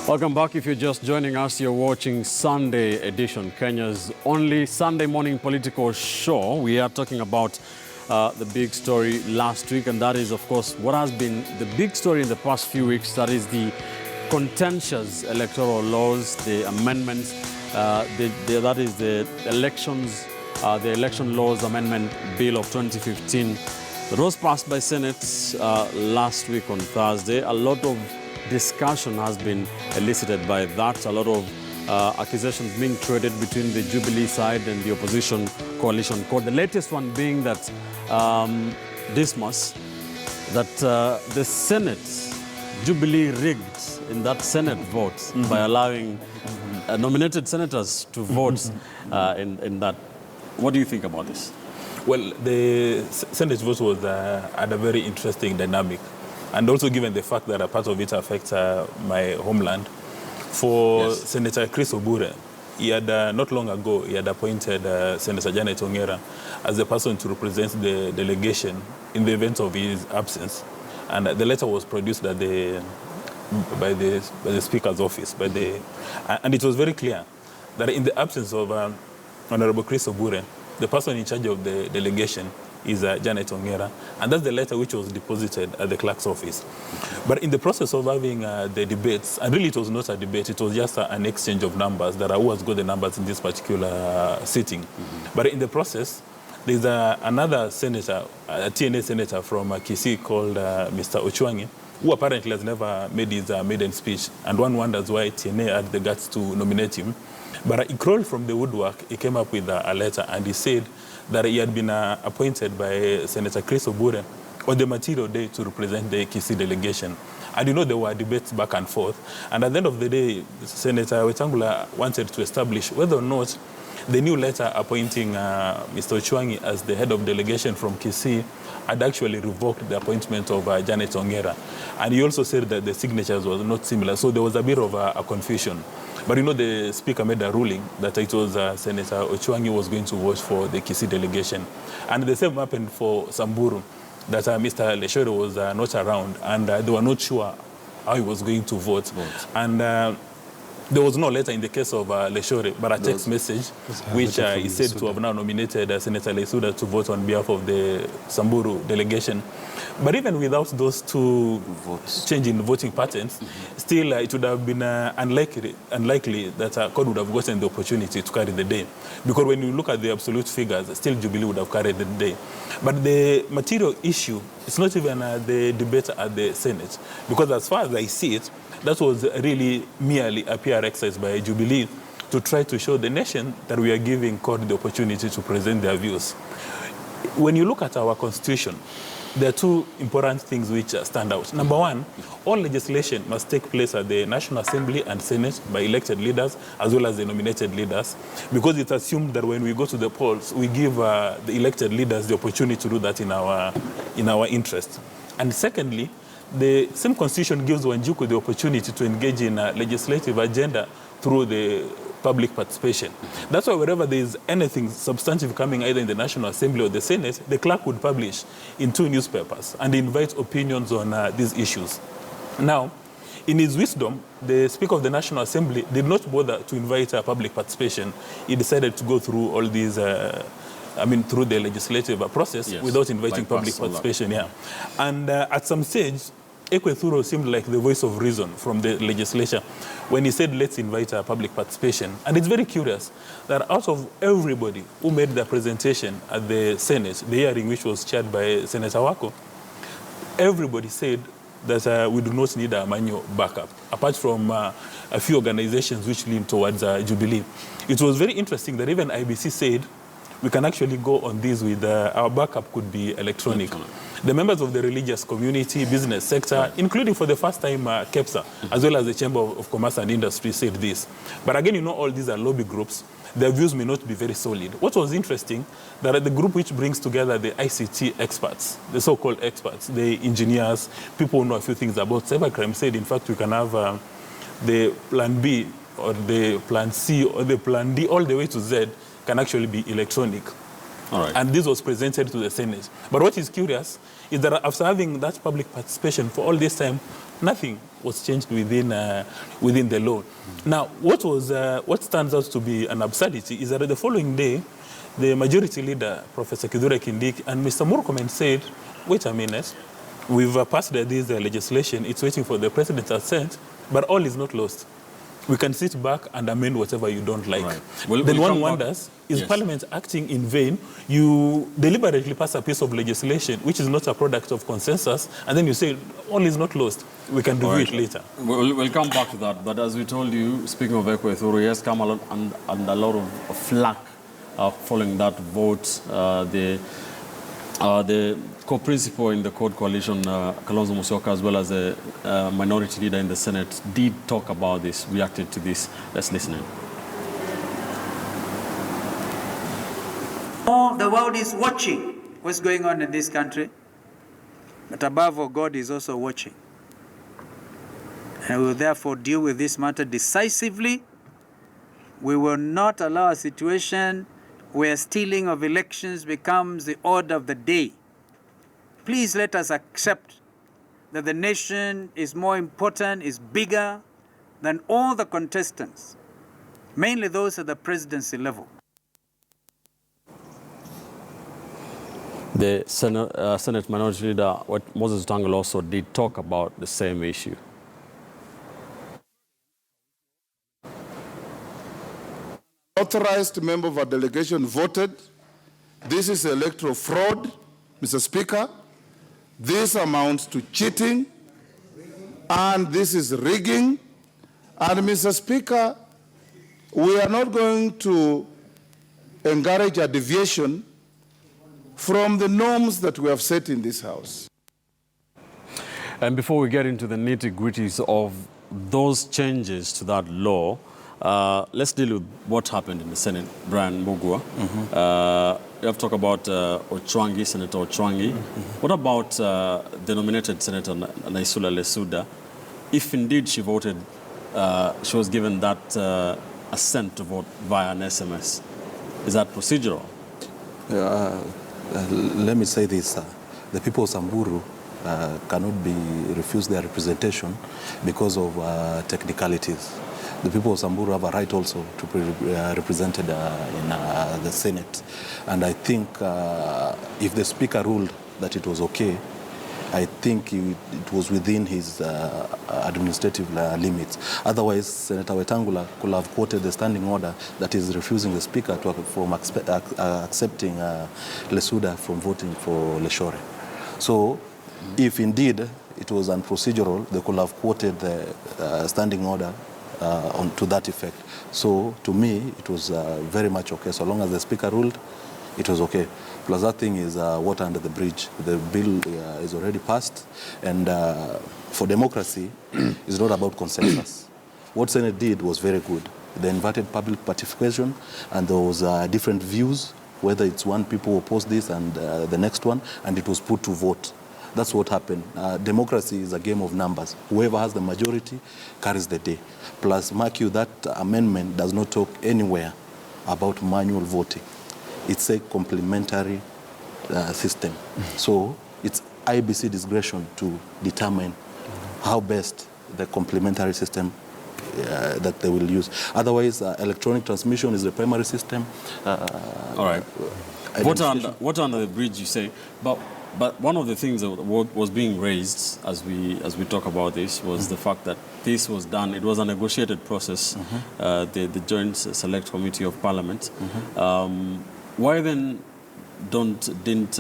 Welcome back. If you're just joining us, you're watching Sunday Edition, Kenya's only Sunday morning political show. We are talking about the big story last week, and that is, of course, what has been the big story in the past few weeks. That is the contentious electoral laws, the amendments, that is the Election Laws Amendment Bill of 2015 that was passed by Senate last week on Thursday. A lot of discussion has been elicited by that. A lot of accusations being traded between the Jubilee side and the opposition coalition court. The latest one being that Dismas, that the Senate, Jubilee rigged in that Senate vote by allowing nominated senators to vote in that. What do you think about this? Well, the Senate vote was had a very interesting dynamic. And also given the fact that a part of it affects my homeland. For Senator Chris Obure, he had not long ago, he had appointed Senator Jared Okello as the person to represent the delegation in the event of his absence. And the letter was produced by the Speaker's office. And it was very clear that in the absence of Honorable Chris Obure, the person in charge of the delegation is Jared Okello, and that's the letter which was deposited at the clerk's office. But in the process of having the debates, and really it was not a debate, it was just an exchange of numbers, that who has got the numbers in this particular sitting. But in the process, there's another senator, a TNA senator from Kisumu called Mr. Ochwangi, who apparently has never made his maiden speech, and one wonders why TNA had the guts to nominate him. But he crawled from the woodwork, he came up with a letter, and he said that he had been appointed by Senator Chris Obure on the material day to represent the Kisumu delegation. And you know, there were debates back and forth. And at the end of the day, Senator Wetangula wanted to establish whether or not the new letter appointing Mr. Ochwangi as the head of delegation from Kisumu had actually revoked the appointment of Jared Okello. And he also said that the signatures were not similar. So there was a bit of a confusion. But you know, the Speaker made a ruling that it was Senator Ochwangi was going to vote for the Kisumu delegation. And the same happened for Samburu, that Mr. Leshore was not around, and they were not sure how he was going to vote. And there was no letter in the case of Leshore, but a text message, which he said to have now nominated Senator Lesuda to vote on behalf of the Samburu delegation. But even without those two change in voting patterns, still it would have been unlikely that CORD would have gotten the opportunity to carry the day. Because when you look at the absolute figures, still Jubilee would have carried the day. But the material issue, it's not even the debate at the Senate. Because as far as I see it, that was really merely a PR exercise by Jubilee to try to show the nation that we are giving CORD the opportunity to present their views. When you look at our constitution, there are two important things which stand out. Number one, all legislation must take place at the National Assembly and Senate by elected leaders as well as the nominated leaders, because it's assumed that when we go to the polls, we give the elected leaders the opportunity to do that in our interest. And secondly, the same constitution gives Wanjiku the opportunity to engage in a legislative agenda through the public participation. That's why wherever there is anything substantive coming either in the National Assembly or the Senate, the clerk would publish in 2 newspapers and invite opinions on these issues. Now, in his wisdom, the Speaker of the National Assembly did not bother to invite public participation. He decided to go through all these through the legislative process without inviting public participation. And at some stage, Ekwethuro seemed like the voice of reason from the legislature when he said, let's invite public participation. And it's very curious that out of everybody who made their presentation at the Senate, the hearing which was chaired by Senator Wako, everybody said that we do not need a manual backup, apart from a few organizations which lean towards Jubilee. It was very interesting that even IBC said, we can actually go on this with our backup could be electronic. The members of the religious community, business sector, including for the first time KEPSA, as well as the Chamber of Commerce and Industry said this. But again, you know, all these are lobby groups. Their views may not be very solid. What was interesting, that the group which brings together the ICT experts, the so-called experts, the engineers, people who know a few things about cybercrime, said, in fact, we can have the plan B or the plan C or the plan D all the way to Z can actually be electronic. All right. And this was presented to the Senate. But what is curious is that after having that public participation for all this time, Nothing was changed within the law. Now, what stands out to be an absurdity is that the following day, the majority leader, Professor Kithure Kindiki, and Mr. Murkomen said, wait a minute, we've passed this legislation, it's waiting for the president's assent, but all is not lost. We can sit back and amend whatever you don't like. Right. Then one wonders, is Parliament acting in vain? You deliberately pass a piece of legislation which is not a product of consensus, and then you say, all is not lost. We can review it later. We'll come back to that. But as we told you, speaking of Ekwe Thuru, he has come a lot, and a lot of flack following that vote. The co-principal in the Code Coalition, Kalonzo Musyoka, as well as the minority leader in the Senate, did talk about this, reacted to this. Let's listen in. Oh, the world is watching what's going on in this country. But above all, God is also watching. And we will therefore deal with this matter decisively. We will not allow a situation where stealing of elections becomes the order of the day. Please let us accept that the nation is more important, is bigger than all the contestants, mainly those at the presidency level. The Senate Minority Leader, Moses Wetangula, also did talk about the same issue. Authorized member of our delegation voted. This is electoral fraud, Mr. Speaker. This amounts to cheating, and this is rigging. And Mr. Speaker, we are not going to encourage a deviation from the norms that we have set in this House. And before we get into the nitty-gritties of those changes to that law, let's deal with what happened in the Senate. Brian Mbugua, you have talked about Ochwangi, Senator Ochwangi. What about the nominated Senator Naisula Lesuda? If indeed she voted, she was given that assent to vote via an SMS. Is that procedural? Let me say this. The people of Samburu cannot be refused their representation because of technicalities. The people of Samburu have a right also to be represented in the Senate. And I think if the Speaker ruled that it was okay, I think it was within his administrative limits. Otherwise, Senator Wetangula could have quoted the standing order that is refusing the Speaker from accepting Lesuda from voting for Leshore. So, if indeed it was unprocedural, they could have quoted the standing order to that effect. So, to me, it was very much okay. So long as the Speaker ruled, it was okay. Plus, that thing is water under the bridge. The bill is already passed, and for democracy, it's not about consensus. What Senate did was very good. They invited public participation, and there was different views, whether it's one people oppose this and the next one, and it was put to vote. That's what happened. Democracy is a game of numbers. Whoever has the majority carries the day. Plus, mark you, that amendment does not talk anywhere about manual voting. It's a complementary system. So it's IBC discretion to determine how best the complementary system that they will use. Otherwise, electronic transmission is the primary system. All right. Water under the bridge, you say. But one of the things that was being raised as we talk about this was the fact that this was done. It was a negotiated process. The Joint Select Committee of Parliament. Why then didn't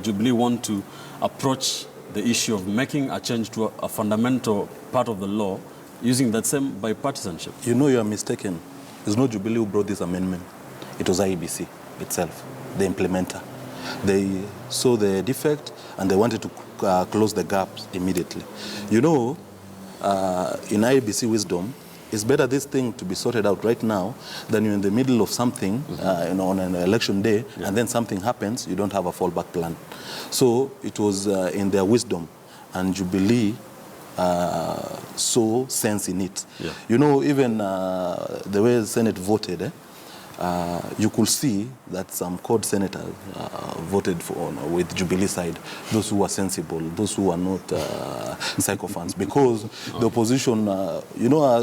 Jubilee want to approach the issue of making a change to a fundamental part of the law using that same bipartisanship? You know you are mistaken. It's not Jubilee who brought this amendment. It was IEBC itself, the implementer. They saw the defect and they wanted to close the gaps immediately. You know, in IEBC wisdom, it's better this thing to be sorted out right now than you're in the middle of something on an election day, and then something happens, you don't have a fallback plan. So it was in their wisdom, and Jubilee saw sense in it. Yeah. You know, even the way the Senate voted, you could see that some CORD senators voted with Jubilee side, those who were sensible, those who are not sycophants, because the opposition,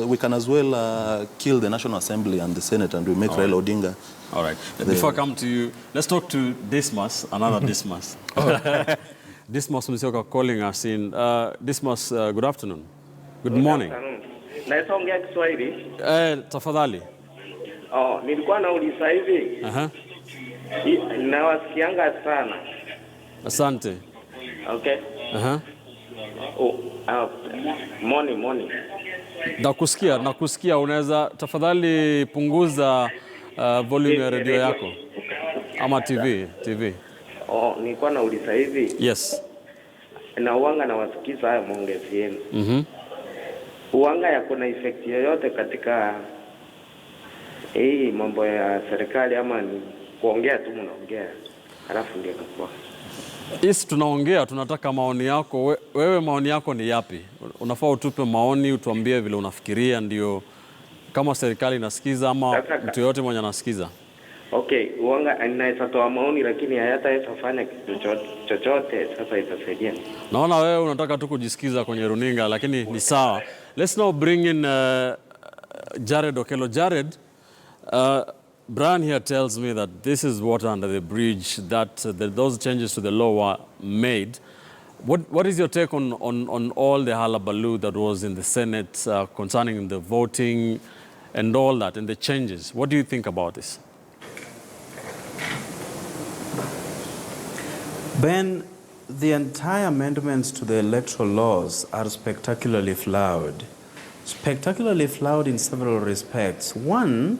we can as well kill the National Assembly and the Senate and we make Raila Odinga. All right. Before I come to you, let's talk to Dismas, another Dismas. Dismas Mokua calling us in. Dismas, good afternoon. Good morning. Naweza ongea Kiswahili? Tafadhali. Nilikuwa nauliza hivi. Nawasikianga sana. Asante. Okay. Morning. Nakusikia. Unaweza tafadhali punguza volume ya radio yako ama TV. Nilikuwa nauliza hivi. Yes. Na uwanga nawasikiza haya maongezi yenu. Uwanga yako na effect yoyote katika hii mambo ya serikali ama ni kuongea tu mnaongea halafu ndio inakuwa? Isi tunaongea, tunataka maoni yako. Wewe maoni yako ni yapi? Unafaa utupe maoni, utuambie vile unafikiria, ndio kama serikali inasikiza ama mtu yote mwenye anasikiza. Okay, uwanga inaweza toa maoni lakini hayataweza fanya kitu chochote, sasa itasaidia. Naona wewe unataka tu kujisikiza kwenye runinga, lakini ni sawa. Let's now bring in Jared Okello. Jared, Brian here tells me that this is water under the bridge, that those changes to the law were made. What is your take on all the hullabaloo that was in the Senate concerning the voting and all that and the changes? What do you think about this? Ben, the entire amendments to the electoral laws are spectacularly flawed. Spectacularly flawed in several respects. One,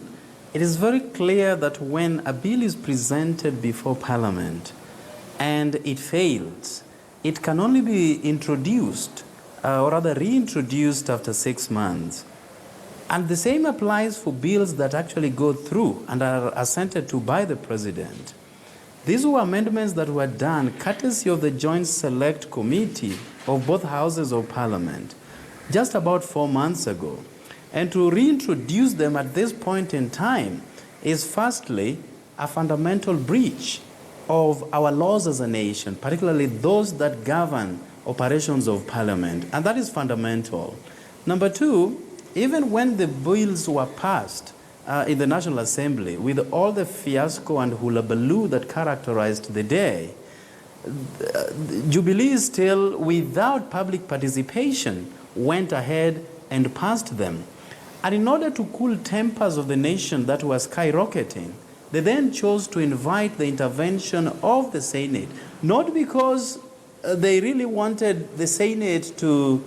it is very clear that when a bill is presented before Parliament and it fails, it can only be introduced or rather reintroduced after 6 months. And the same applies for bills that actually go through and are assented to by the President. These were amendments that were done courtesy of the Joint Select Committee of both houses of Parliament just about 4 months ago. And to reintroduce them at this point in time is firstly a fundamental breach of our laws as a nation, particularly those that govern operations of Parliament, and that is fundamental. Number two, even when the bills were passed in the National Assembly, with all the fiasco and hullabaloo that characterized the day, Jubilee still, without public participation, went ahead and passed them. And in order to cool tempers of the nation that was skyrocketing, they then chose to invite the intervention of the Senate, not because they really wanted the Senate to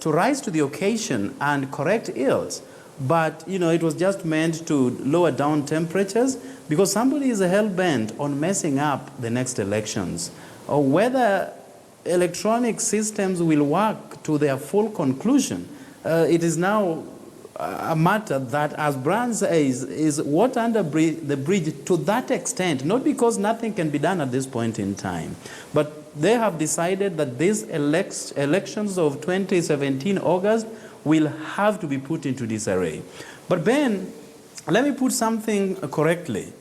rise to the occasion and correct ills, but it was just meant to lower down temperatures because somebody is hell-bent on messing up the next elections, or whether electronic systems will work to their full conclusion. It is now a matter that, as Brian says, is water under the bridge to that extent, not because nothing can be done at this point in time, but they have decided that these elections of 2017 August will have to be put into disarray. But Ben, let me put something correctly.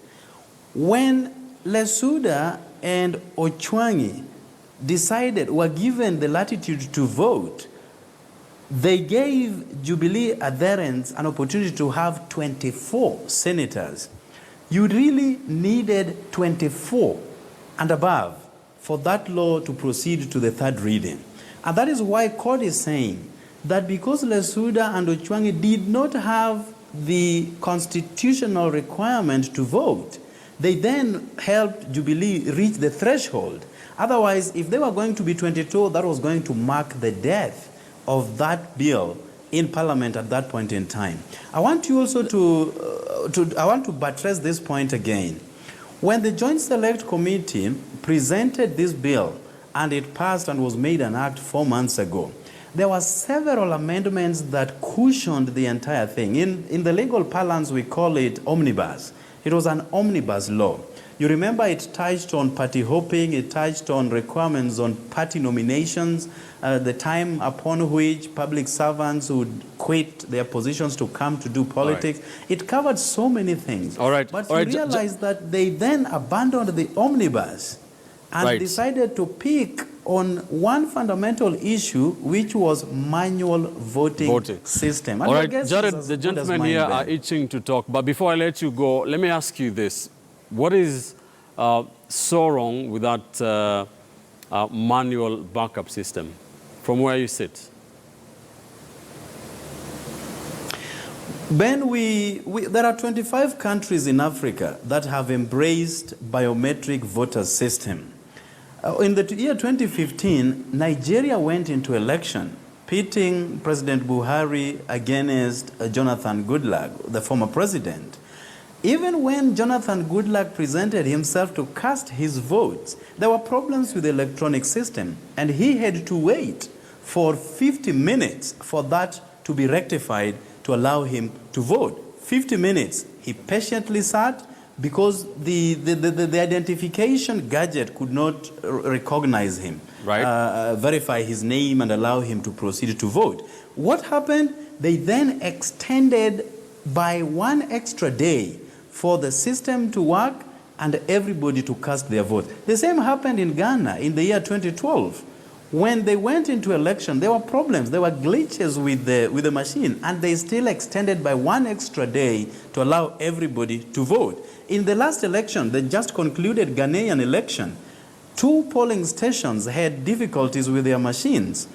When Lesuda and Ochwangi were given the latitude to vote, they gave Jubilee adherents an opportunity to have 24 senators. You really needed 24 and above for that law to proceed to the third reading. And that is why CORD is saying that because Lesuda and Ochwangi did not have the constitutional requirement to vote, they then helped Jubilee reach the threshold. Otherwise, if they were going to be 22, that was going to mark the death of that bill in Parliament at that point in time. I want you also to buttress this point again. When the Joint Select Committee presented this bill and it passed and was made an act 4 months ago, there were several amendments that cushioned the entire thing. In the legal parlance, we call it omnibus. It was an omnibus law. You remember it touched on party hopping, it touched on requirements on party nominations, the time upon which public servants would quit their positions to come to do politics. It covered so many things. But you realize that they then abandoned the omnibus and decided to pick on one fundamental issue, which was manual voting system. And all right, Jared, the gentlemen here are itching to talk. But before I let you go, let me ask you this. What is so wrong with that manual backup system from where you sit? Ben, there are 25 countries in Africa that have embraced biometric voter system. In the year 2015, Nigeria went into election, pitting President Buhari against Jonathan Goodluck, the former president. Even when Jonathan Goodluck presented himself to cast his votes, there were problems with the electronic system, and he had to wait for 50 minutes for that to be rectified to allow him to vote. 50 minutes. He patiently sat, because the identification gadget could not recognize him, verify his name and allow him to proceed to vote. What happened? They then extended by 1 extra day for the system to work and everybody to cast their vote. The same happened in Ghana in the year 2012. When they went into election, there were problems, there were glitches with the machine, and they still extended by 1 extra day to allow everybody to vote. In the last election, the just concluded Ghanaian election, 2 polling stations had difficulties with their machines.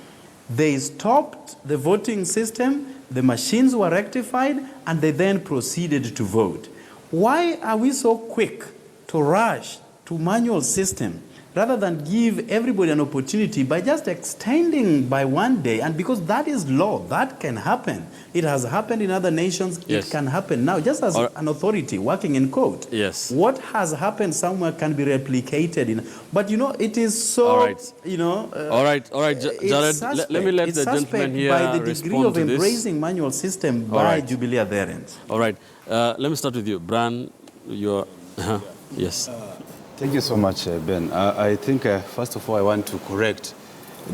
They stopped the voting system, the machines were rectified, and they then proceeded to vote. Why are we so quick to rush to manual system rather than give everybody an opportunity by just extending by 1 day? And because that is law, that can happen. It has happened in other nations. It can happen now, just as an authority working in court. What has happened somewhere can be replicated. But you know, it is so, you know... Jared, let me let the gentleman here by the degree of embracing manual system by Jubilee adherents. All right. Let me start with you. Bran, you're... yes. Thank you so much, Ben. I think, first of all, I want to correct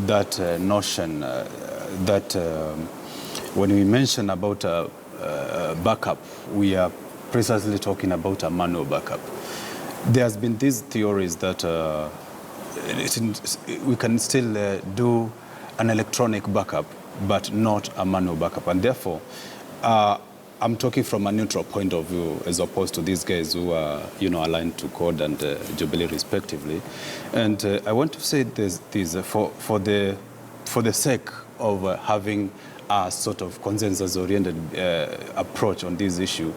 that notion that when we mention about backup, we are precisely talking about a manual backup. There has been these theories that we can still do an electronic backup, but not a manual backup. And therefore, I'm talking from a neutral point of view, as opposed to these guys who are, you know, aligned to CORD and Jubilee, respectively. And I want to say this for the sake of having a sort of consensus-oriented approach on this issue.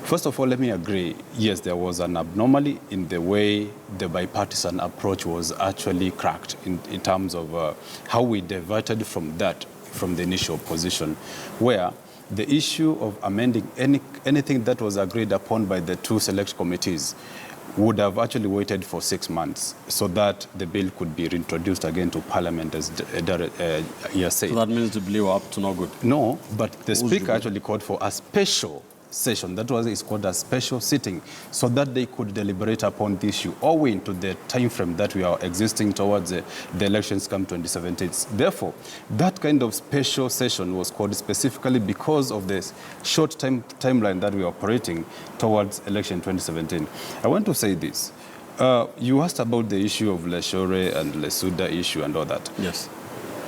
First of all, let me agree. Yes, there was an abnormality in the way the bipartisan approach was actually cracked in terms of how we diverted from the initial position, where the issue of amending anything that was agreed upon by the 2 select committees would have actually waited for 6 months so that the bill could be reintroduced again to Parliament, as you said. So that means Jubilee were up to no good? No, but the Speaker actually called for a special session. That was it's called a special sitting, so that they could deliberate upon the issue, owing to the time frame that we are existing towards the elections come 2017. Therefore, that kind of special session was called specifically because of the short timeline that we are operating towards election 2017. I want to say this. You asked about the issue of Leshore and Lesuda issue and all that. Yes.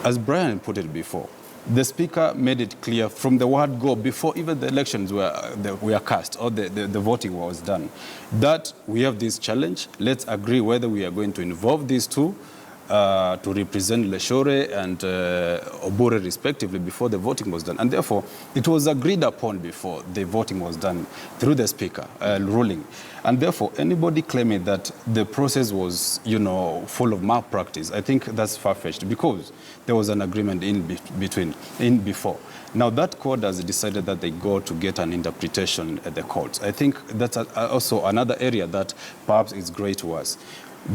As Brian put it before, the Speaker made it clear from the word go, before even the elections were cast or the voting was done, that we have this challenge. Let's agree whether we are going to involve these two to represent Leshore and Obure respectively before the voting was done. And therefore, it was agreed upon before the voting was done through the Speaker ruling. And therefore, anybody claiming that the process was, you know, full of malpractice, I think that's far-fetched, because there was an agreement before. Now, that court has decided that they go to get an interpretation at the courts. I think that's also another area that perhaps is great to us.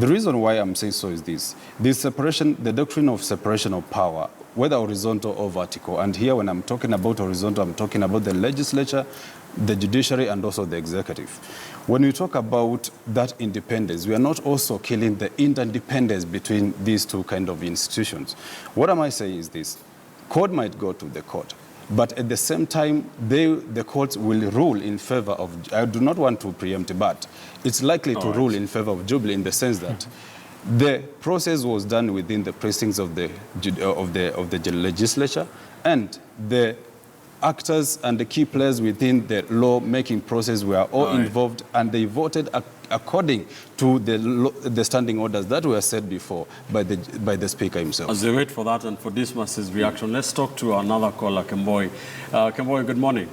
The reason why I'm saying so is this. The doctrine of separation of power, whether horizontal or vertical, and here when I'm talking about horizontal, I'm talking about the legislature the judiciary and also the executive. When we talk about that independence, we are not also killing the interdependence between these two kind of institutions. What am I saying is this: court might go to the court, but at the same time, the courts will rule in favor of, I do not want to preempt, but it's likely to rule in favor of Jubilee in the sense that the process was done within the precincts of the legislature, and the actors and the key players within the law-making process were all involved, and they voted according to the standing orders that were set before by the Speaker himself. As they wait for that and for Dismas's reaction, let's talk to another caller, Kemboi. Kemboi, good morning.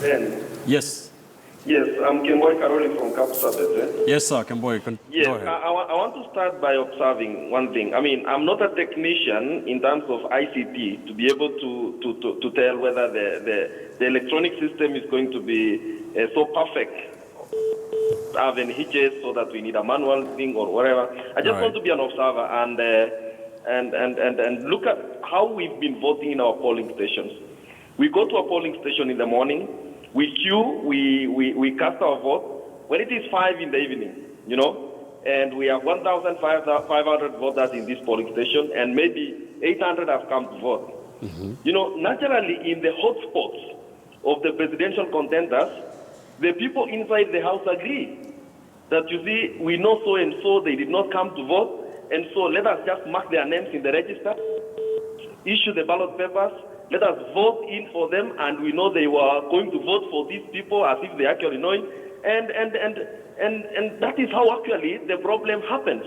Ben. Yes. Yes, I'm Kemboi Karoli from Kapsabet. Yes, sir, Kemboi. Yes, go ahead. I want to start by observing one thing. I mean, I'm not a technician in terms of ICT to be able to tell whether the electronic system is going to be so perfect, have any hitches so that we need a manual thing or whatever. I just want to be an observer and look at how we've been voting in our polling stations. We go to a polling station in the morning, we queue, we cast our vote. When it is 5 in the evening, you know, and we have 1,500 voters in this polling station, and maybe 800 have come to vote. Mm-hmm. You know, naturally, in the hotspots of the presidential contenders, the people inside the house agree that, you see, we know so and so, they did not come to vote, and so let us just mark their names in the register, issue the ballot papers, let us vote in for them, and we know they were going to vote for these people as if they actually know it. And that is how actually the problem happens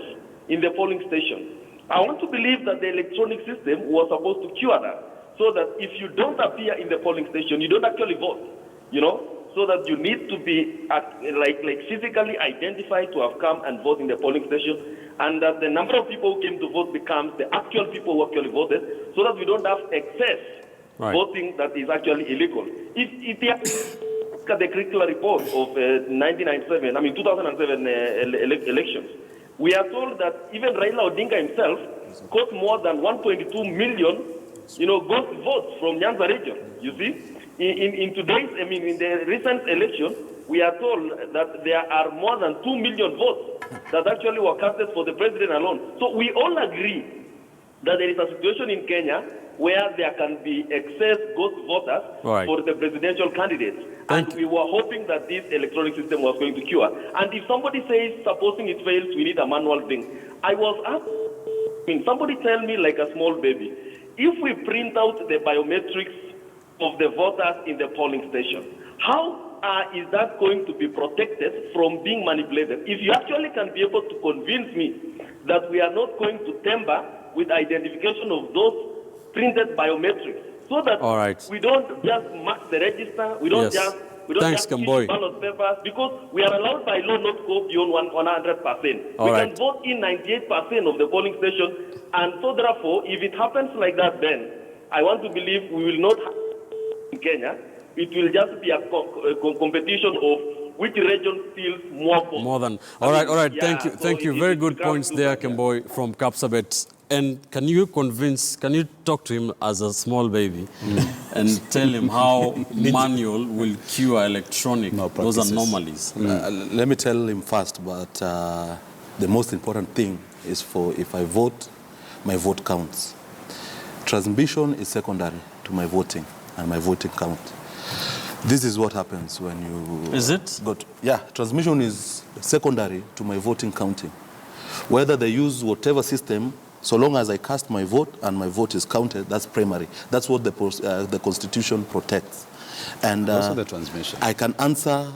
in the polling station. I want to believe that the electronic system was supposed to cure that, so that if you don't appear in the polling station, you don't actually vote, you know, so that you need to be like physically identified to have come and vote in the polling station, and that the number of people who came to vote becomes the actual people who actually voted, so that we don't have excess voting that is actually illegal. If they look at the curricular report of 2007 elections, we are told that even Raila Odinga himself got more than 1.2 million, you know, ghost votes from Nyanza region. You see, in today's, I mean, in the recent election, we are told that there are more than 2 million votes that actually were casted for the president alone. So we all agree that there is a situation in Kenya where there can be excess ghost voters for the presidential candidates. And we were hoping that this electronic system was going to cure. And if somebody says, supposing it fails, we need a manual thing. I was asking, somebody tell me like a small baby, if we print out the biometrics of the voters in the polling station, how is that going to be protected from being manipulated? If you actually can be able to convince me that we are not going to tamper with identification of those printed biometrics, so that we don't just mark the register, we don't just issue ballot papers, because we are allowed by law not to go beyond 100%. We can vote in 98% of the polling station, and so therefore, if it happens like that, then I want to believe we will not have in Kenya. It will just be a competition of which region steals more votes. More than. All right. Yeah, thank you. Very good points there, Kemboi from Kapsabet. And can you talk to him as a small baby and tell him how manual will cure electronic, those anomalies? Let me tell him first, but the most important thing is if I vote, my vote counts. Transmission is secondary to my voting and my voting count. This is what happens when you... Is it? Transmission is secondary to my voting counting. Whether they use whatever system, so long as I cast my vote and my vote is counted, that's primary. That's what the Constitution protects. And also the transmission. I can answer,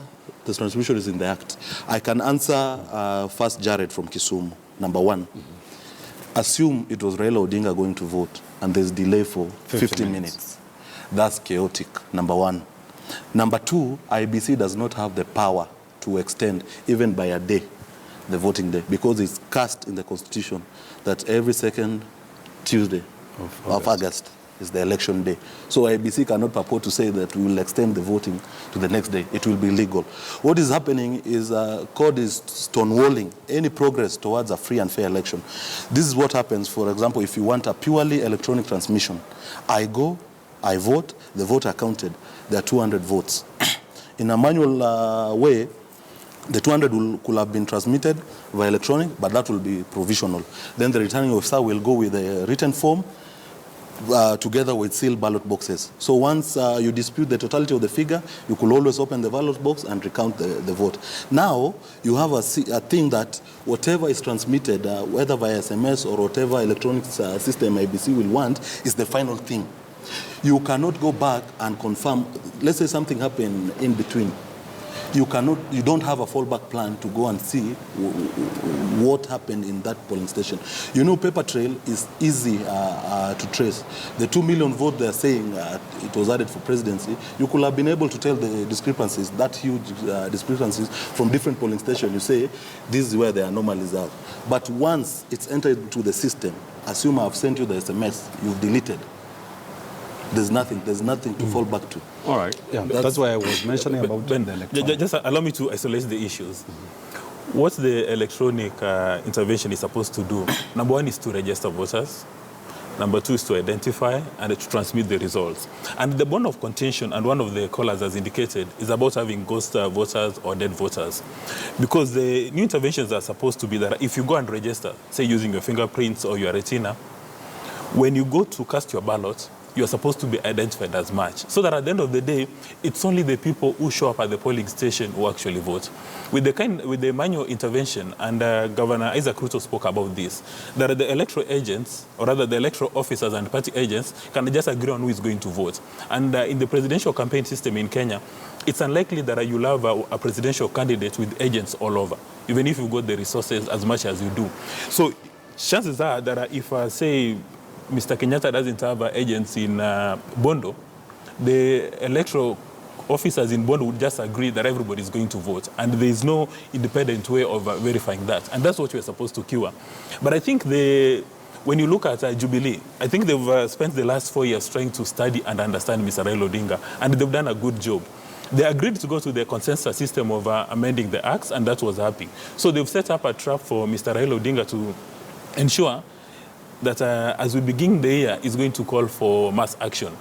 the transmission is in the Act. I can answer first Jared from Kisumu, number one. Assume it was Raila Odinga going to vote and there's delay for 50 minutes. That's chaotic, number one. Number two, IBC does not have the power to extend, even by a day, the voting day, because it's cast in the Constitution that every second Tuesday of August is the election day. So IBC cannot purport to say that we will extend the voting to the next day. It will be illegal. What is happening is court is stonewalling any progress towards a free and fair election. This is what happens, for example, if you want a purely electronic transmission. I go, I vote, the vote are counted. There are 200 votes. in a manual way, the 200 could have been transmitted via electronic, but that will be provisional. Then the returning officer will go with a written form together with sealed ballot boxes. So once you dispute the totality of the figure, you could always open the ballot box and recount the vote. Now, you have a thing that whatever is transmitted, whether via SMS or whatever electronic system IBC will want, is the final thing. You cannot go back and confirm. Let's say something happened in between. You don't have a fallback plan to go and see what happened in that polling station. You know, paper trail is easy to trace. The 2 million vote they're saying it was added for presidency, you could have been able to tell the discrepancies, that huge discrepancies from different polling stations. You say, this is where the anomalies are. But once it's entered into the system, assume I've sent you the SMS, you've deleted. There's nothing to fall back to. All right. Yeah, that's why I was mentioning about the electronic. Just allow me to isolate the issues. What the electronic intervention is supposed to do, number one is to register voters. Number two is to identify and to transmit the results. And the bone of contention, and one of the callers has indicated, is about having ghost voters or dead voters. Because the new interventions are supposed to be that if you go and register, say using your fingerprints or your retina, when you go to cast your ballot, you're supposed to be identified as much. So that at the end of the day, it's only the people who show up at the polling station who actually vote. With the manual intervention, and Governor Isaac Ruto spoke about this, that the electoral agents, or rather the electoral officers and party agents, can just agree on who is going to vote. And in the presidential campaign system in Kenya, it's unlikely that you'll have a presidential candidate with agents all over, even if you've got the resources as much as you do. So chances are that if, say, Mr. Kenyatta doesn't have agents in Bondo, the electoral officers in Bondo would just agree that everybody is going to vote. And there is no independent way of verifying that. And that's what we're supposed to cure. But I think when you look at Jubilee, I think they've spent the last 4 years trying to study and understand Mr. Raila Odinga. And they've done a good job. They agreed to go to the consensus system of amending the acts, and that was happy. So they've set up a trap for Mr. Raila Odinga to ensure that as we begin the year, is going to call for mass action.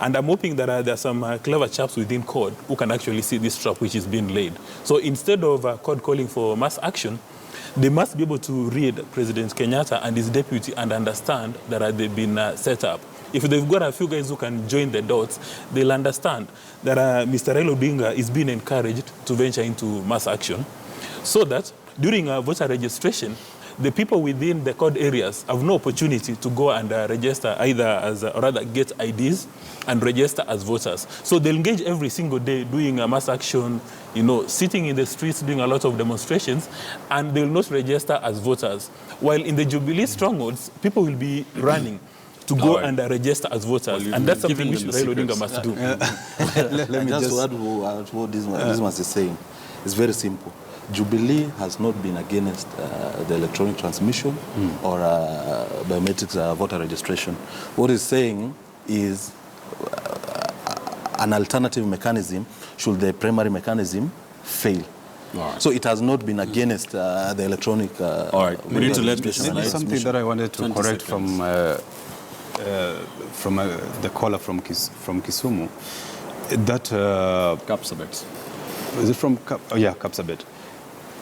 And I'm hoping that there are some clever chaps within CORD who can actually see this trap which is being laid. So instead of CORD calling for mass action, they must be able to read President Kenyatta and his deputy and understand that they've been set up. If they've got a few guys who can join the dots, they'll understand that Mr. Raila Odinga is being encouraged to venture into mass action, so that during voter registration, the people within the CORD areas have no opportunity to go and register either as, or rather get IDs and register as voters. So they'll engage every single day doing a mass action, sitting in the streets, doing a lot of demonstrations, and they'll not register as voters. While in the Jubilee strongholds, people will be running to go and register as voters. And that's something which Raila Odinga must do. Let me just add to what Dismas is saying. It's very simple. Jubilee has not been against the electronic transmission or biometrics voter registration. What it's saying is an alternative mechanism should the primary mechanism fail. Right. So it has not been against the electronic. All right, we need to let this. Something that I wanted to correct from the caller from Kisumu, that Kapsabet. Is it from Kapsabet?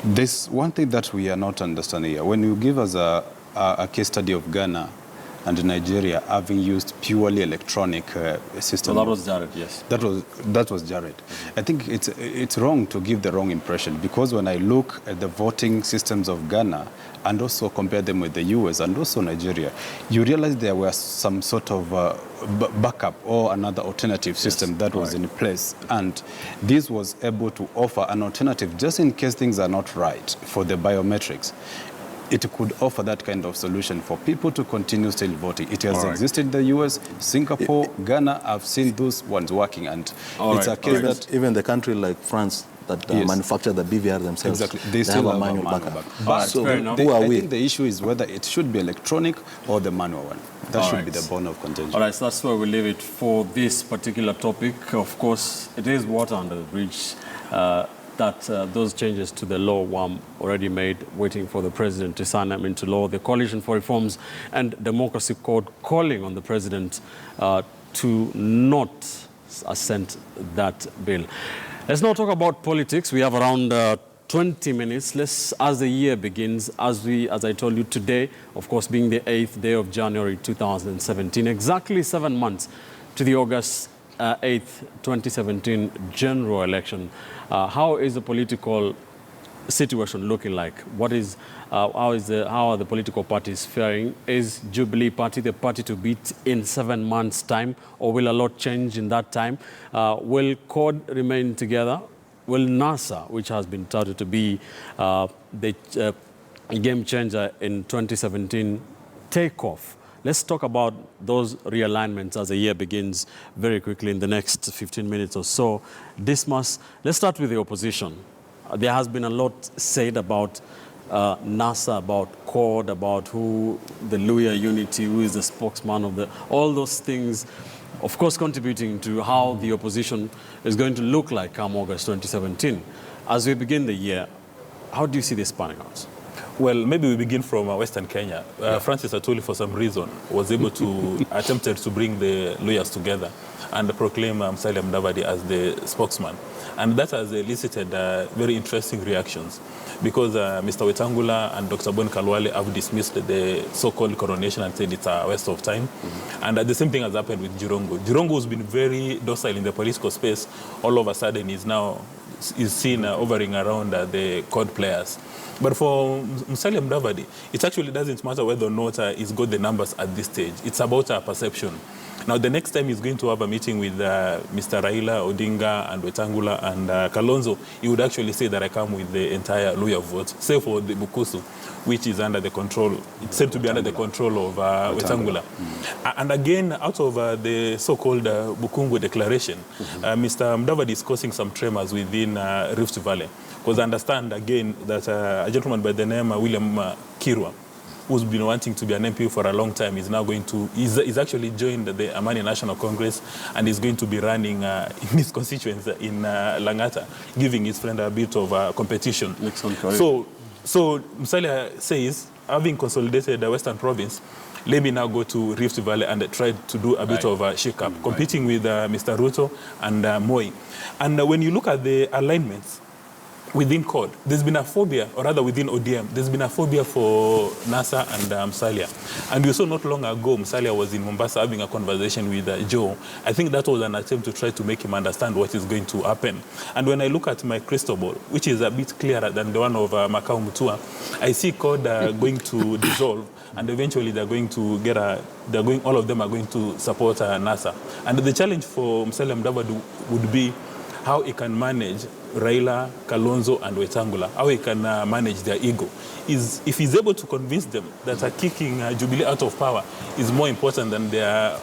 There's one thing that we are not understanding here. When you give us a case study of Ghana and Nigeria having used purely electronic system. So that was Jared, yes. That was Jared. I think it's wrong to give the wrong impression, because when I look at the voting systems of Ghana and also compare them with the US and also Nigeria, you realize there was some sort of backup or another alternative system that was in place. And this was able to offer an alternative just in case things are not right for the biometrics. It could offer that kind of solution for people to continue still voting. It has existed in the US, Singapore, Ghana. I've seen those ones working, and it's a case that even the country like France that manufacture the BVR themselves, they still have a manual backup. But so I think the issue is whether it should be electronic or the manual one. That should be the bone of contention. All right, so that's where we leave it for this particular topic. Of course, it is water under the bridge. That those changes to the law were already made, waiting for the president to sign them into law. The Coalition for Reforms and Democracy Code calling on the president to not assent that bill. Let's now talk about politics. We have around 20 minutes. As the year begins, as I told you today, of course, being the 8th day of January 2017, exactly 7 months to the August 8th, 2017 general election. How is the political situation looking like? How are the political parties faring? Is Jubilee Party the party to beat in 7 months' time, or will a lot change in that time? Will CORD remain together? Will NASA, which has been touted to be the game changer in 2017, take off? Let's talk about those realignments as the year begins very quickly in the next 15 minutes or so. Dismas, let's start with the opposition. There has been a lot said about NASA, about CORD, about who the Luhya unity, who is the spokesman of all those things, of course, contributing to how the opposition is going to look like come August 2017. As we begin the year, how do you see this panning out? Well, maybe we begin from Western Kenya. Francis Atwoli, for some reason, was able to attempted to bring the lawyers together and proclaim Musalia Mudavadi as the spokesman. And that has elicited very interesting reactions because Mr. Wetangula and Dr. Bon Kalwale have dismissed the so-called coronation and said it's a waste of time. And the same thing has happened with Jirongo. Jirongo has been very docile in the political space. All of a sudden is seen hovering around the CORD players. But for Musalia Mudavadi, it actually doesn't matter whether or not he's got the numbers at this stage. It's about perception. Now, the next time he's going to have a meeting with Mr. Raila, Odinga, and Wetangula, and Kalonzo, he would actually say that I come with the entire Luhya vote, save for the Bukusu, which is under the control, it's said to be under the control of Wetangula. And again, out of the so-called Bukungu declaration, Mr. Mudavadi is causing some tremors within Rift Valley. Because I understand, again, that a gentleman by the name of William Kirwa, who's been wanting to be an MP for a long time, is now going to, he's actually joined the Amani National Congress and is going to be running in his constituency in Langata, giving his friend a bit of competition. So Musalia says, having consolidated the Western Province, let me now go to Rift Valley and try to do a bit of a shake-up, competing with Mr. Ruto and Moi. And when you look at the alignments, within CORD, there's been a phobia, or rather within ODM, there's been a phobia for NASA and Musalia. And we saw not long ago, Musalia was in Mombasa having a conversation with Joe. I think that was an attempt to try to make him understand what is going to happen. And when I look at my crystal ball, which is a bit clearer than the one of Makau Mutua, I see CORD going to dissolve, and eventually they're going to get all of them are going to support NASA. And the challenge for Musalia Mudavadi would be how he can manage Raila, Kalonzo, and Wetangula, how he can manage their ego. If he's able to convince them that kicking Jubilee out of power is more important than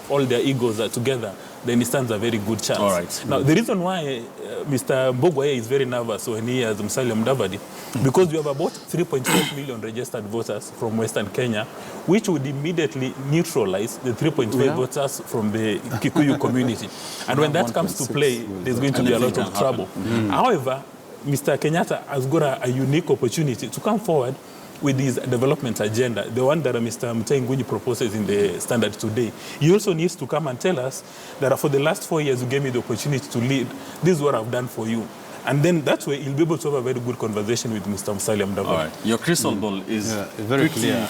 all their egos are together, then he stands a very good chance. All right. Now, the reason why Mr. Mbugua is very nervous when he has Musalia Mudavadi, because we have about 3.5 million registered voters from Western Kenya, which would immediately neutralize the 3.5 voters from the Kikuyu community. And when that comes to play, there's going to be a lot of trouble. However, Mr. Kenyatta has got a unique opportunity to come forward with his development agenda, the one that Mr. Mutie proposes in the Standard today. He also needs to come and tell us that for the last 4 years you gave me the opportunity to lead. This is what I've done for you. And then that way, you'll be able to have a very good conversation with Mr. Musalia Mudavadi. All right. Your crystal ball is very clear.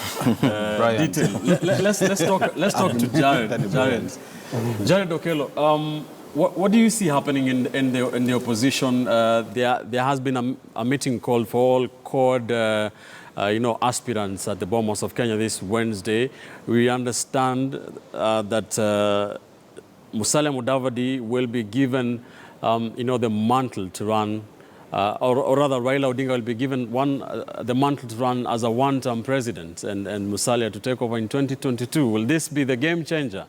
Detailed. Let's talk to Jared. Jared Okello. What do you see happening in the opposition? There has been a meeting called for all CORD aspirants at the Bomas of Kenya this Wednesday. We understand that Musalia Mudavadi will be given the mantle to run, or rather Raila Odinga will be given the mantle to run as a one-term president and Musalia to take over in 2022. Will this be the game changer?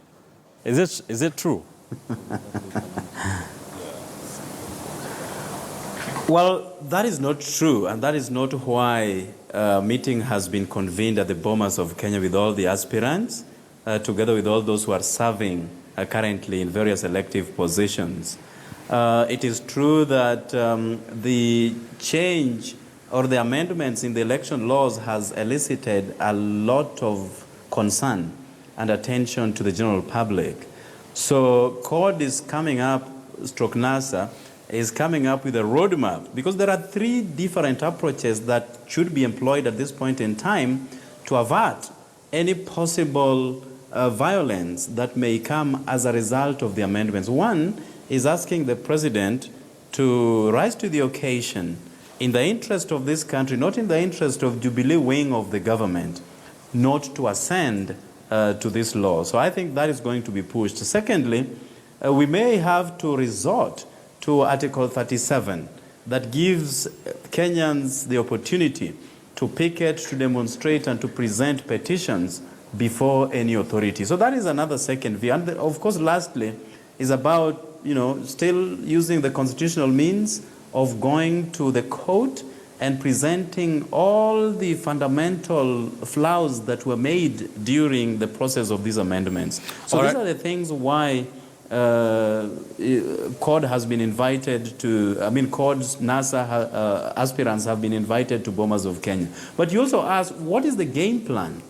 Is it true? Well, that is not true, and that is not why a meeting has been convened at the Bomas of Kenya with all the aspirants, together with all those who are serving currently in various elective positions. It is true that the change or the amendments in the election laws has elicited a lot of concern and attention to the general public. So CORD is coming up, stroke NASA, is coming up with a roadmap, because there are 3 different approaches that should be employed at this point in time to avert any possible violence that may come as a result of the amendments. One is asking the president to rise to the occasion in the interest of this country, not in the interest of Jubilee wing of the government, not to ascend to this law. So I think that is going to be pushed. Secondly, we may have to resort to Article 37 that gives Kenyans the opportunity to picket, to demonstrate, and to present petitions before any authority. So that is another second view. And of course, lastly, is about, still using the constitutional means of going to the court and presenting all the fundamental flaws that were made during the process of these amendments. So these are the things why CORD has been invited to, CORD's NASA aspirants have been invited to Bomas of Kenya. But you also asked, what is the game plan?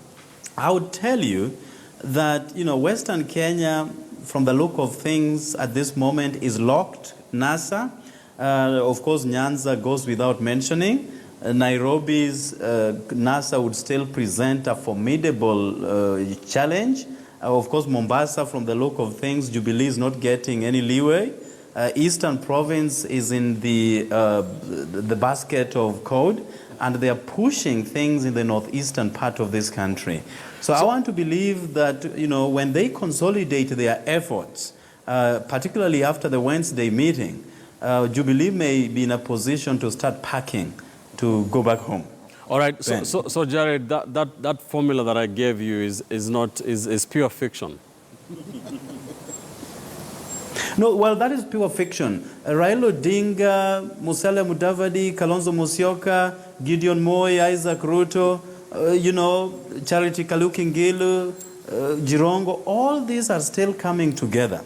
I would tell you that, Western Kenya, from the look of things at this moment, is locked. NASA, of course, Nyanza goes without mentioning. Nairobi's NASA would still present a formidable challenge. Of course, Mombasa, from the look of things, Jubilee is not getting any leeway. Eastern Province is in the basket of code, and they are pushing things in the northeastern part of this country. So I want to believe that, when they consolidate their efforts, particularly after the Wednesday meeting, Jubilee may be in a position to start packing to go back home. All right, so Jared, that formula that I gave you is pure fiction. No, well, that is pure fiction. Raila Odinga, Musalia Mudavadi, Kalonzo Musyoka, Gideon Moi, Isaac Ruto, Charity Kaluki Ngilu, Jirongo, all these are still coming together.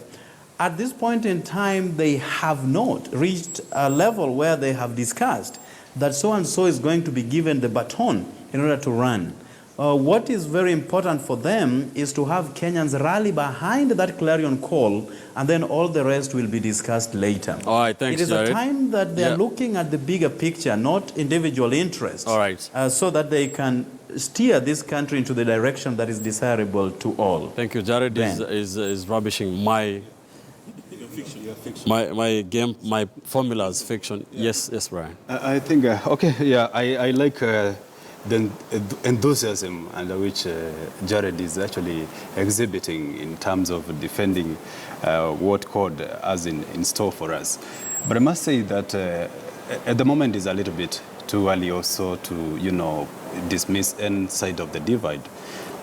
At this point in time, they have not reached a level where they have discussed that so-and-so is going to be given the baton in order to run. What is very important for them is to have Kenyans rally behind that clarion call, and then all the rest will be discussed later. All right, thanks, It is Jared. a time that they are looking at the bigger picture, not individual interests. All right. So that they can steer this country into the direction that is desirable to all. Thank you. Jared is rubbishing my formula's fiction. Yes, Brian. I think, I like the enthusiasm under which Jared is actually exhibiting in terms of defending what CORD has in store for us. But I must say that at the moment is a little bit too early also to, dismiss any side of the divide,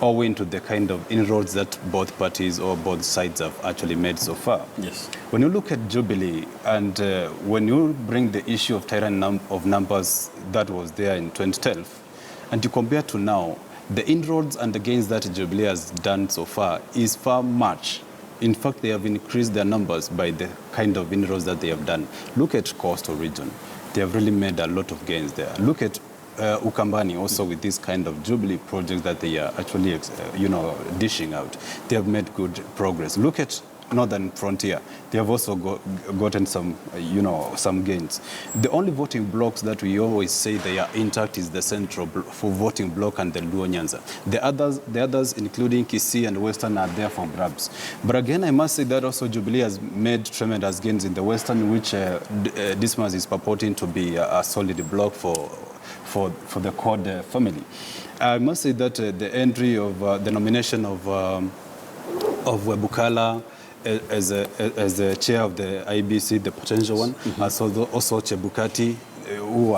owing to the kind of inroads that both parties or both sides have actually made so far. Yes. When you look at Jubilee and when you bring the issue of tyranny of numbers that was there in 2012, and you compare to now, the inroads and the gains that Jubilee has done so far is far much. In fact, they have increased their numbers by the kind of inroads that they have done. Look at coastal region. They have really made a lot of gains there. Look at Ukambani also with this kind of Jubilee projects that they are actually, dishing out. They have made good progress. Look at Northern Frontier. They have also gotten some, some gains. The only voting blocks that we always say they are intact is the Central voting block and the Luo Nyanza. The others, including Kisii and Western, are there for grabs. But again, I must say that also Jubilee has made tremendous gains in the Western, which Dismas is purporting to be a solid block for the CORD family. I must say that the entry of the nomination of Bukala as the chair of the IBC, the potential one, as also Chebukati, who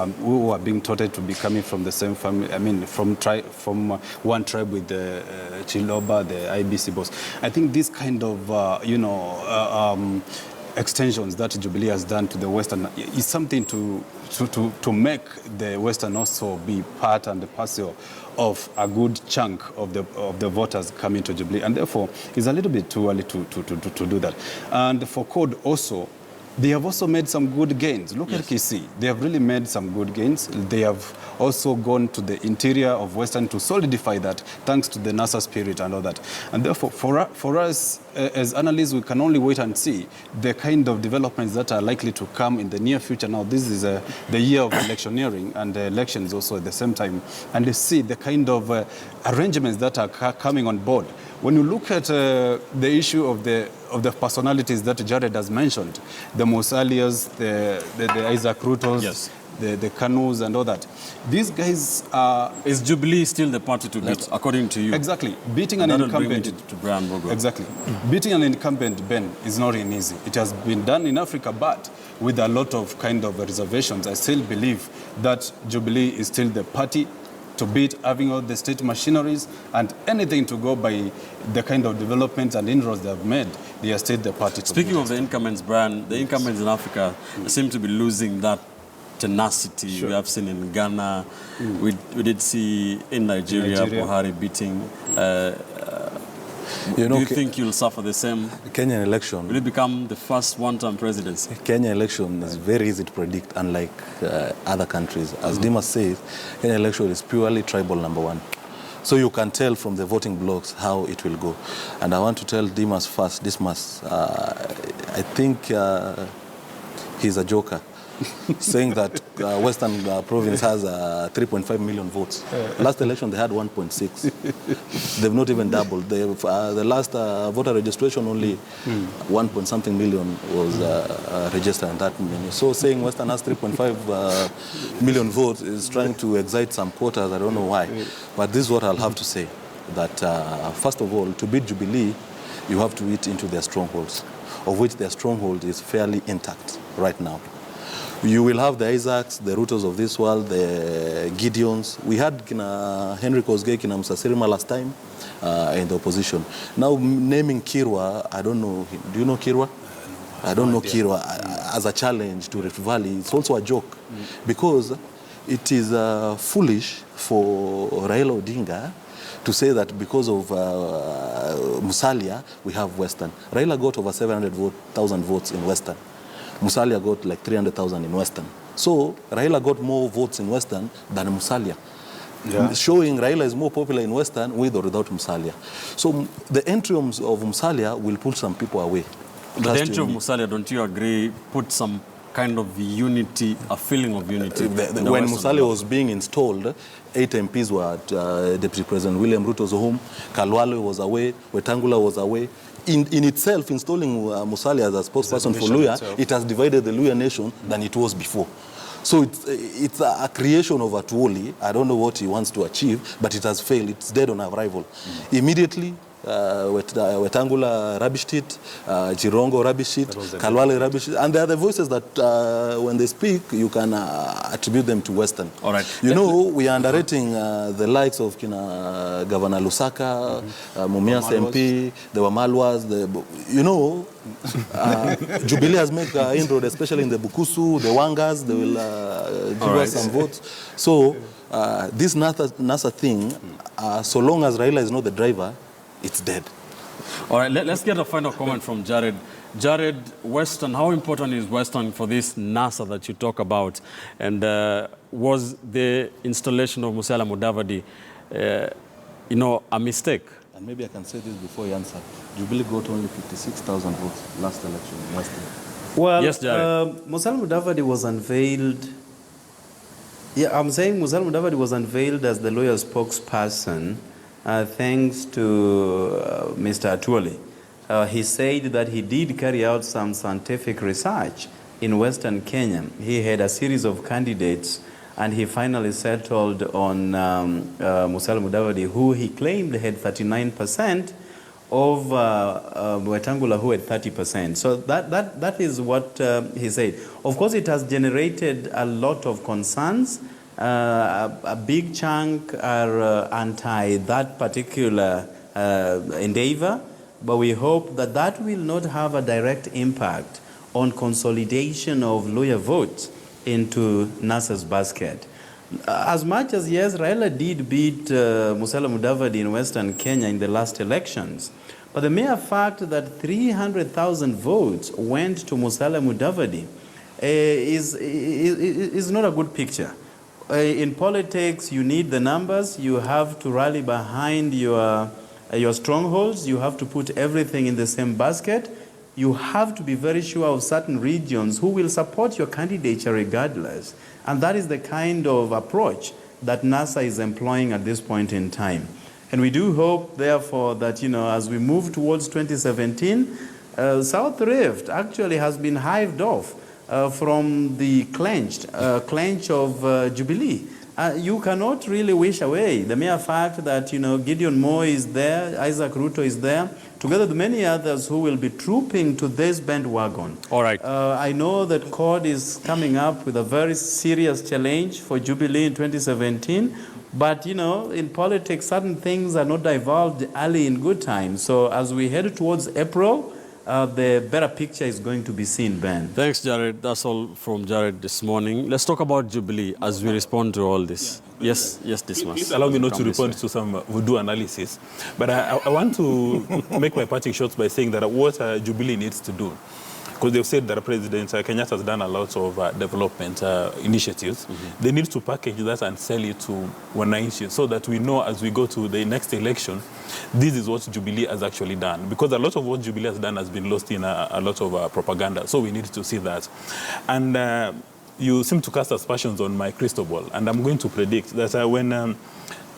are being touted to be coming from the same family, from one tribe with the Chiloba, the IBC boss. I think this kind of, extensions that Jubilee has done to the Western is something to make the Western also be part and parcel of a good chunk of the voters coming to Jubilee, and therefore it's a little bit too early to do that. And for CORD also, they have also made some good gains. Look at Kisii. They have really made some good gains. They have also gone to the interior of Western to solidify that, thanks to the NASA spirit and all that. And therefore, for us, as analysts, we can only wait and see the kind of developments that are likely to come in the near future. Now, this is the year of electioneering and elections also at the same time, and you see the kind of arrangements that are coming on board. When you look at the issue of the personalities that Jared has mentioned, the Musalias, the Isaac Rutos, yes, the Kanus and all that, these guys are... Is Jubilee still the party to beat, according to you? Exactly. Beating an incumbent... to Brian Mbugua. Exactly. Beating an incumbent, Ben, is not really easy. It has been done in Africa, but with a lot of kind of reservations. I still believe that Jubilee is still the party to beat, having all the state machineries and anything to go by the kind of developments and inroads they have made. They are still the party to Speaking beat. of the incumbents, Brian, the incumbents in Africa seem to be losing that tenacity we have seen in Ghana. We did see in Nigeria. Buhari beating. Do you think you'll suffer the same? Kenyan election. Will it become the first one-term presidency? Kenya election is very easy to predict, unlike other countries. As Dismas says, Kenya election is purely tribal, number one. So you can tell from the voting blocks how it will go. And I want to tell Dismas first, I think he's a joker. Saying that Western province has 3.5 million votes. Last election they had 1.6. They've not even doubled. The last voter registration only 1-point-something million was registered, and that many. So saying Western has 3.5 million votes is trying to excite some quotas. I don't know why. But this is what I'll have to say. That first of all, to beat Jubilee, you have to eat into their strongholds, of which their stronghold is fairly intact right now. You will have the Isaacs, the Rutos of this world, the Gideons. We had Henry Kosgei, Kina Musasirima last time in the opposition. Now naming Kirwa, I don't know him. Do you know Kirwa? I don't know Kirwa as a challenge to Rift Valley. It's also a joke because it is foolish for Raila Odinga to say that because of Musalia, we have Western. Raila got over 700,000 votes in Western. Musalia got like 300,000 in Western. So Raila got more votes in Western than Musalia. Yeah. Showing Raila is more popular in Western with or without Musalia. So the entry of Musalia will push some people away. But the entry of Musalia, don't you agree, put some kind of unity, a feeling of unity? When Musalia was being installed, 8 MPs were at Deputy President William Ruto's home. Kalwale was away. Wetangula was away. In itself, installing Musalia as a spokesperson for Luhya, it has divided the Luhya nation than it was before. So it's a creation of Atuoli. I don't know what he wants to achieve, but it has failed. It's dead on arrival. Immediately, Wetangula rubbished it, Chirongo rubbished it, Kalwale rubbished it, and they are the voices that when they speak, you can attribute them to Western. All right. You know, we are underrating the likes of Governor Lusaka, Mumias MP, the Wamalwas, Jubilee has made inroad, especially in the Bukusu, the Wangas, they will give us some votes. So this NASA thing, so long as Raila is not the driver, it's dead. All right, let's get a final comment from Jared. Jared, Western, how important is Western for this NASA that you talk about? And was the installation of Musalia Mudavadi, a mistake? And maybe I can say this before you answer. Jubilee got only 56,000 votes last election in Western. Well, yes, Jared. Musalia Mudavadi was unveiled. Yeah, I'm saying Musalia Mudavadi was unveiled as the loyal spokesperson thanks to Mr. Atuoli. He said that he did carry out some scientific research in Western Kenya. He had a series of candidates, and he finally settled on Musalia Mudavadi, who he claimed had 39% of Wetangula, who had 30%. So that is what he said. Of course, it has generated a lot of concerns. A big chunk are anti that particular endeavor, but we hope that that will not have a direct impact on consolidation of Luhya votes into NASA's basket. As much as, yes, Raila did beat Musalia Mudavadi in Western Kenya in the last elections, but the mere fact that 300,000 votes went to Musalia Mudavadi is not a good picture. In politics, you need the numbers. You have to rally behind your your strongholds, you have to put everything in the same basket. You have to be very sure of certain regions who will support your candidature regardless. And that is the kind of approach that NASA is employing at this point in time. And we do hope, therefore, that, as we move towards 2017, South Rift actually has been hived off from the clench of Jubilee. You cannot really wish away the mere fact that, Gideon Moore is there, Isaac Ruto is there, together with many others who will be trooping to this bandwagon. All right. I know that CORD is coming up with a very serious challenge for Jubilee in 2017. But, in politics, certain things are not divulged early in good time. So as we head towards April, the better picture is going to be seen, Ben. Thanks, Jared. That's all from Jared this morning. Let's talk about Jubilee as we respond to all this. Yes, Dismas. Please allow me not to respond to some voodoo analysis. But I want to make my parting shots by saying that what Jubilee needs to do, because they've said that President Kenyatta has done a lot of development initiatives. Mm-hmm. They need to package that and sell it to wananchi so that we know as we go to the next election, this is what Jubilee has actually done. Because a lot of what Jubilee has done has been lost in a lot of propaganda. So we need to see that. And you seem to cast aspersions on my crystal ball. And I'm going to predict that when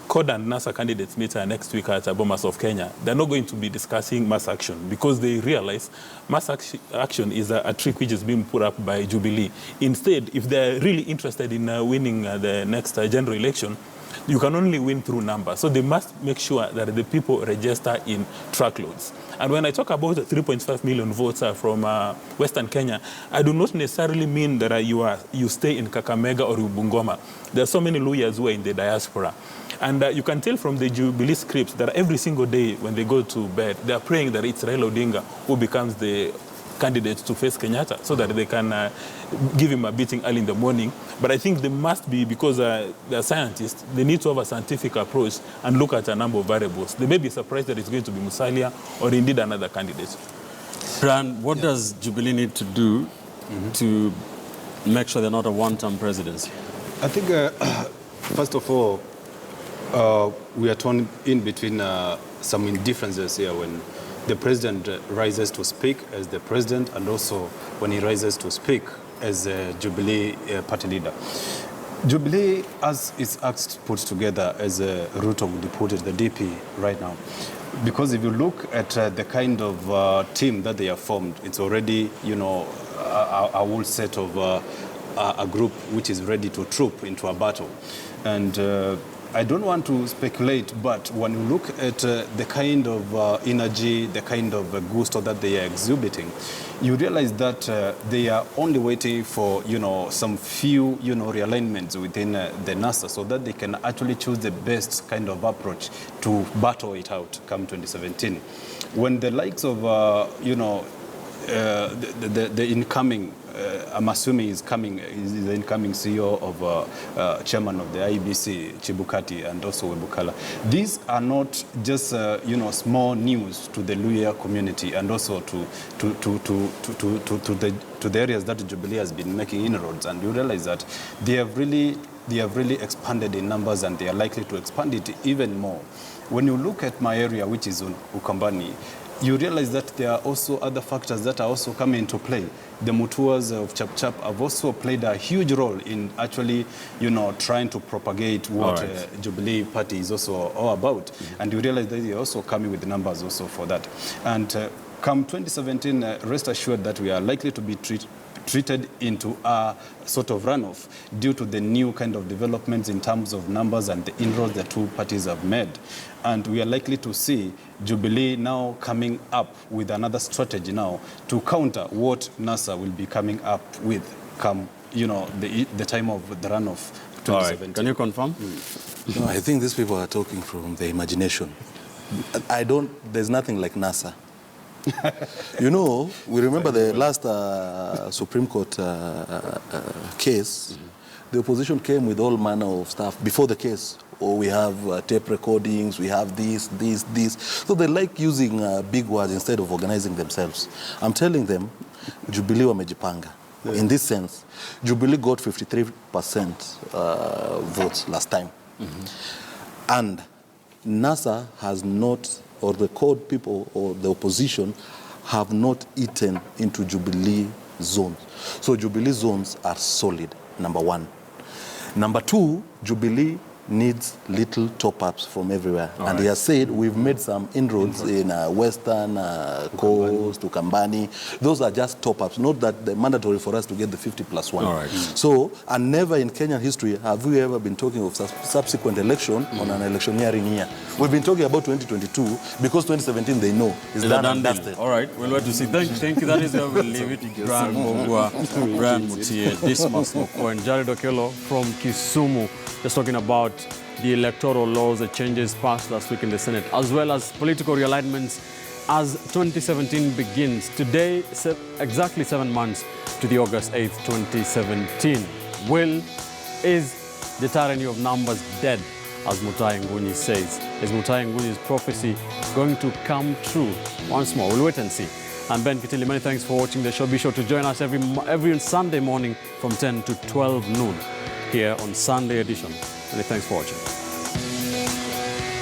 CORD and NASA candidates meet next week at Bomas of Kenya, they're not going to be discussing mass action because they realize mass action is a trick which is being put up by Jubilee. Instead, if they're really interested in winning the next general election, you can only win through numbers. So they must make sure that the people register in truckloads. And when I talk about 3.5 million votes from Western Kenya, I do not necessarily mean that you stay in Kakamega or Bungoma. There are so many lawyers who are in the diaspora. And you can tell from the Jubilee scripts that every single day when they go to bed, they are praying that it's Raila Odinga who becomes the candidate to face Kenyatta so that they can give him a beating early in the morning. But I think they must be, because they're scientists, they need to have a scientific approach and look at a number of variables. They may be surprised that it's going to be Musalia or indeed another candidate. Brian, what does Jubilee need to do to make sure they're not a one-term presidency? I think, first of all, we are torn in between some indifferences here when the president rises to speak as the president and also when he rises to speak as a Jubilee party leader. Jubilee, as is asked, put together as Ruto would put it, the DP right now. Because if you look at the kind of team that they have formed, it's already, a whole set of a group which is ready to troop into a battle. And I don't want to speculate, but when you look at the kind of energy, the kind of gusto that they are exhibiting, you realize that they are only waiting for, some few, realignments within the NASA so that they can actually choose the best kind of approach to battle it out come 2017. When the likes of, the incoming, I'm assuming is the incoming CEO of chairman of the IBC, Chibukati, and also Webukala. These are not just small news to the Luhya community and also to the areas that Jubilee has been making inroads. And you realize that they have really expanded in numbers and they are likely to expand it even more. When you look at my area, which is Ukambani, you realize that there are also other factors that are also coming into play. The Mutuas of Chap Chap have also played a huge role in actually, trying to propagate what Jubilee Party is also all about. Mm-hmm. And you realize that they're also coming with numbers also for that. And come 2017, rest assured that we are likely to be treated into a sort of runoff due to the new kind of developments in terms of numbers and the inroads the two parties have made. And we are likely to see Jubilee now coming up with another strategy now to counter what NASA will be coming up with come, the time of the runoff 2017. All right. Can you confirm? No, I think these people are talking from their imagination. There's nothing like NASA. We remember the last Supreme Court case. The opposition came with all manner of stuff before the case. Or we have tape recordings, we have this. So they like using big words instead of organizing themselves. I'm telling them, Jubilee wamejipanga. Yeah. In this sense, Jubilee got 53% votes last time. Mm-hmm. And NASA has not or the CORD people or the opposition have not eaten into Jubilee zones. So Jubilee zones are solid, number one. Number two, Jubilee needs little top-ups from everywhere. And he has said we've made some inroads in Western Coast, Ukambani. Those are just top-ups, not that they're mandatory for us to get the 50+1. So, and never in Kenyan history have we ever been talking of subsequent election on an electioneering year. We've been talking about 2022 because 2017 they know is done and dusted. All right, we'll wait to see. Thank you. That is where we'll leave it. Brian Mbugua, Brian Mutie, Dismas Mokua, and Jared Okello from Kisumu, just talking about the electoral laws, the changes passed last week in the Senate, as well as political realignments as 2017 begins. Today, exactly 7 months to the August 8th, 2017. Is the tyranny of numbers dead, as Mutie says? Is Mutie's prophecy going to come true? Once more, we'll wait and see. I'm Ben Kitili. Many thanks for watching the show. Be sure to join us every Sunday morning from 10 to 12 noon here on Sunday Edition. Many thanks for watching.